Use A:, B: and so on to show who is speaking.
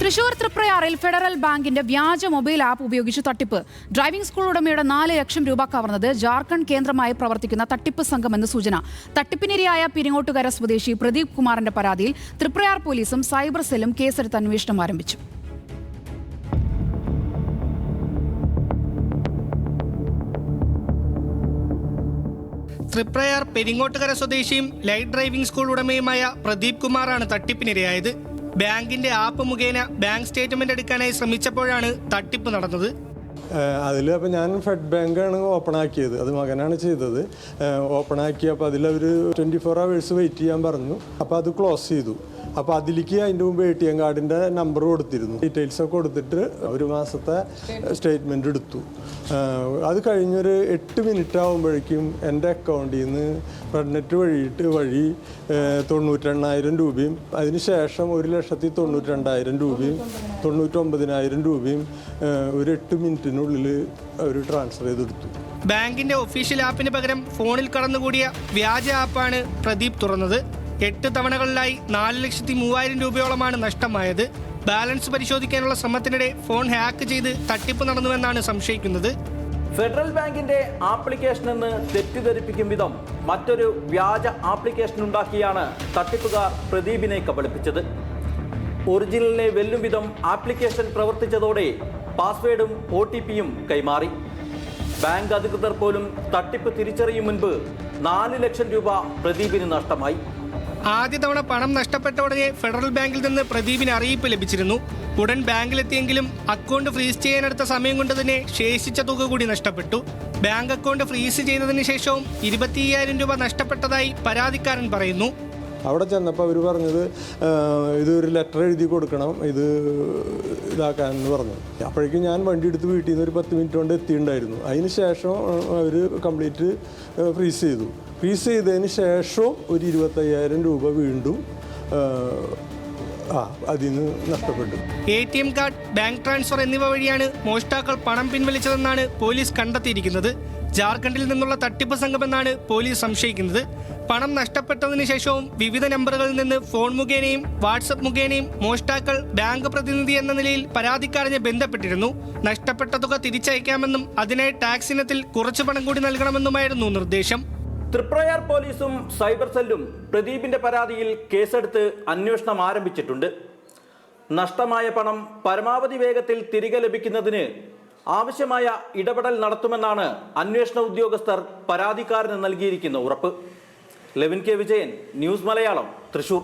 A: Thrissur തൃപ്രയാറിൽ federal ബാങ്കിന്റെ വ്യാജ mobile app ഉപയോഗിച്ച് തട്ടിപ്പ്. ഡ്രൈവിംഗ് സ്കൂൾ ഉടമയുടെ 4 ലക്ഷം രൂപ കവർന്നത് ജാർഖണ്ഡ് കേന്ദ്രമായി പ്രവർത്തിക്കുന്ന തട്ടിപ്പ് സംഘമെന്ന് സൂചന. തട്ടിപ്പിനിരയായ പിരിങ്ങോട്ടുകര സ്വദേശി പ്രദീപ് കുമാറിന്റെ പരാതിയിൽ തൃപ്രയാർ പോലീസും സൈബർ സെല്ലും കേസെടുത്ത് അന്വേഷണം ആരംഭിച്ചു.
B: തൃപ്രയാർ പെരിങ്ങോട്ടുകര സ്വദേശിയും ലൈറ്റ് ഡ്രൈവിംഗ് സ്കൂൾ ഉടമയുമായ പ്രദീപ് കുമാറാണ് തട്ടിപ്പിനിരയായത്. ബാങ്കിന്റെ ആപ്പ് മുഖേന ബാങ്ക് സ്റ്റേറ്റ്മെന്റ് എടുക്കാനായി ശ്രമിച്ചപ്പോഴാണ് തട്ടിപ്പ് നടന്നത്.
C: അതിൽ അപ്പോൾ ഞാൻ ഫെഡ് ബാങ്കാണ് ഓപ്പൺ ആക്കിയത്. അത് മകനാണ് ചെയ്തത്. ഓപ്പൺ ആക്കിയപ്പോൾ അതിലവർ 24 hours വെയിറ്റ് ചെയ്യാൻ പറഞ്ഞു. അപ്പോൾ അത് ക്ലോസ് ചെയ്തു. അപ്പോൾ അതിലേക്ക് അതിൻ്റെ മുമ്പ് ATM കാർഡിൻ്റെ നമ്പർ കൊടുത്തിരുന്നു. ഡീറ്റെയിൽസൊക്കെ കൊടുത്തിട്ട് 1 മാസത്തെ സ്റ്റേറ്റ്മെൻറ്റ് എടുത്തു. അത് കഴിഞ്ഞൊരു 8 മിനിറ്റ് ആകുമ്പോഴേക്കും എൻ്റെ അക്കൗണ്ടിൽ നിന്ന് റെഡ്നെറ്റ് വഴി 98,000 രൂപയും അതിനുശേഷം 1,92,000 രൂപയും 99,000 രൂപയും ഒരു 8 മിനിറ്റിനുള്ളിൽ അവർ ട്രാൻസ്ഫർ ചെയ്തെടുത്തു.
B: ബാങ്കിന്റെ ഒഫീഷ്യൽ ആപ്പിന് പകരം ഫോണിൽ കടന്നുകൂടിയ വ്യാജ ആപ്പാണ് പ്രദീപ് തുറന്നത്. 8 തവണകളിലായി 4,03,000 രൂപയോളമാണ് നഷ്ടമായത്. ബാലൻസ് പരിശോധിക്കാനുള്ള ശ്രമത്തിനിടെ ഫോൺ ഹാക്ക് ചെയ്ത് തട്ടിപ്പ് നടന്നുവെന്നാണ് സംശയിക്കുന്നത്.
D: ഫെഡറൽ ബാങ്കിന്റെ ആപ്ലിക്കേഷൻ എന്ന് തെറ്റിദ്ധരിപ്പിക്കും വിധം മറ്റൊരു വ്യാജ ആപ്ലിക്കേഷൻ ഉണ്ടാക്കിയാണ് തട്ടിപ്പുകാർ പ്രദീപിനെ കബളിപ്പിച്ചത്. ഒറിജിനലിനെ വെല്ലും വിധം ആപ്ലിക്കേഷൻ പ്രവർത്തിച്ചതോടെ പാസ്വേഡും OTPയും കൈമാറി. ബാങ്ക് അധികൃതർ പോലും തട്ടിപ്പ് തിരിച്ചറിയും മുൻപ് 4 ലക്ഷം രൂപ പ്രദീപിന് നഷ്ടമായി.
B: ആദ്യ തവണ പണം നഷ്ടപ്പെട്ട ഉടനെ ഫെഡറൽ ബാങ്കിൽ നിന്ന് പ്രദീപിന് അറിയിപ്പ് ലഭിച്ചിരുന്നു. ഉടൻ ബാങ്കിലെത്തിയെങ്കിലും അക്കൗണ്ട് ഫ്രീസ് ചെയ്യാനെടുത്ത സമയം കൊണ്ട് തന്നെ ശേഷിച്ച തുക കൂടി നഷ്ടപ്പെട്ടു. ബാങ്ക് അക്കൗണ്ട് ഫ്രീസ് ചെയ്തതിന് ശേഷവും 25,000 രൂപ നഷ്ടപ്പെട്ടതായി പരാതിക്കാരൻ പറയുന്നു.
C: അവിടെ ചെന്നപ്പോൾ അവർ പറഞ്ഞത് ഇതൊരു ലെറ്റർ എഴുതി കൊടുക്കണം, ഇതാക്കാനെന്ന് പറഞ്ഞു. അപ്പോഴേക്കും ഞാൻ വണ്ടി എടുത്ത് വീട്ടിൽ നിന്ന് ഒരു 10 മിനിറ്റ് കൊണ്ട് എത്തിയിട്ടുണ്ടായിരുന്നു. അതിന് ശേഷം അവർ കംപ്ലീറ്റ് ഫ്രീസ് ചെയ്തു. ഫ്രീസ് ചെയ്തതിന് ശേഷം ഒരു 25,000 രൂപ വീണ്ടും അതിൽ നിന്ന് നഷ്ടപ്പെട്ടു.
B: ATM കാർഡ്, ബാങ്ക് ട്രാൻസ്ഫർ എന്നിവ വഴിയാണ് മോഷ്ടാക്കൾ പണം പിൻവലിച്ചതെന്നാണ് പോലീസ് കണ്ടെത്തിയിരിക്കുന്നത്. ജാർഖണ്ഡിൽ നിന്നുള്ള തട്ടിപ്പ് സംഘമെന്നാണ് പോലീസ് സംശയിക്കുന്നത്. പണം നഷ്ടപ്പെട്ടതിന് ശേഷവും വിവിധ നമ്പറുകളിൽ നിന്ന് ഫോൺ മുഖേനയും വാട്സപ്പ് മുഖേനയും മോഷ്ടാക്കൾ ബാങ്ക് പ്രതിനിധി എന്ന നിലയിൽ പരാതിക്കാരനെ ബന്ധപ്പെട്ടിരുന്നു. നഷ്ടപ്പെട്ട തുക തിരിച്ചയക്കാമെന്നും അതിനായി ടാക്സ് ഇനത്തിൽ കുറച്ചു പണം കൂടി നൽകണമെന്നുമായിരുന്നു നിർദ്ദേശം.
D: തൃപ്രയാർ പോലീസും സൈബർ സെല്ലും പ്രദീപിന്റെ പരാതിയിൽ കേസെടുത്ത് അന്വേഷണം ആരംഭിച്ചിട്ടുണ്ട്. നഷ്ടമായ പണം പരമാവധി വേഗത്തിൽ തിരികെ ലഭിക്കുന്നതിന് ആവശ്യമായ ഇടപെടൽ നടത്തുമെന്നാണ് അന്വേഷണ ഉദ്യോഗസ്ഥർ പരാതിക്കാരന് നൽകിയിരിക്കുന്ന ഉറപ്പ്. Levin K Vijayan, news Malayalam, Thrissur.